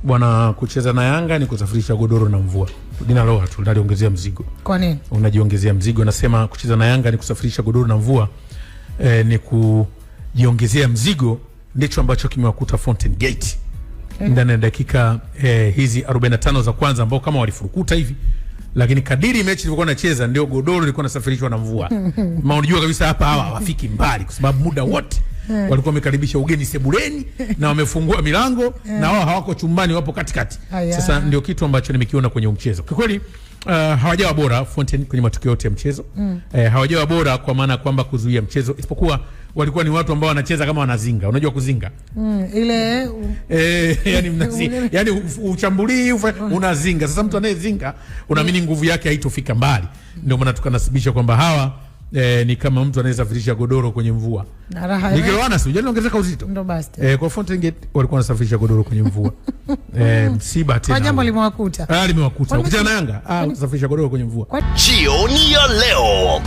Bwana, kucheza na Yanga ni kusafirisha godoro na mvua. Dina Loa tu ndaliongezea mzigo. Kwa nini? Unajiongezea mzigo. Nasema kucheza na Yanga ni kusafirisha godoro na mvua. Ni kujiongezea mzigo, ndicho ambacho kimewakuta Fountain Gate. Ndani ya dakika hizi 45 za kwanza ambao kama walifurukuta hivi. Lakini kadiri mechi ilivyokuwa inacheza ndio godoro lilikuwa linasafirishwa na mvua. Unajua kabisa hapa hawa hawafiki mbali kwa sababu muda wote walikuwa wamekaribisha ugeni sebuleni na wamefungua milango na wao hawako chumbani, wapo katikati. Sasa ndio kitu ambacho nimekiona kwenye mchezo. Kwa kweli hawajawa bora Fountain kwenye matokeo yote ya mchezo. Hawajawa bora kwa maana kwamba kuzuia mchezo, isipokuwa walikuwa ni watu ambao wanacheza kama wanazinga. Unajua kuzinga? Ile yani mnazinga. Yani uchambulii unazinga. Sasa mtu anayezinga unaamini nguvu yake haitofika mbali. Ndio maana tukanasibisha kwamba hawa ni kama mtu anaweza safirisha godoro kwenye mvua. Nikiloana si unajua ongezeka uzito. Ndio basi. Kwa Fountain Gate walikuwa wanasafirisha godoro kwenye mvua. Msiba tena. Kwa jambo limewakuta. Limewakuta. Ukijana na Yanga, kusafirisha godoro kwenye mvua. Jioni ya leo.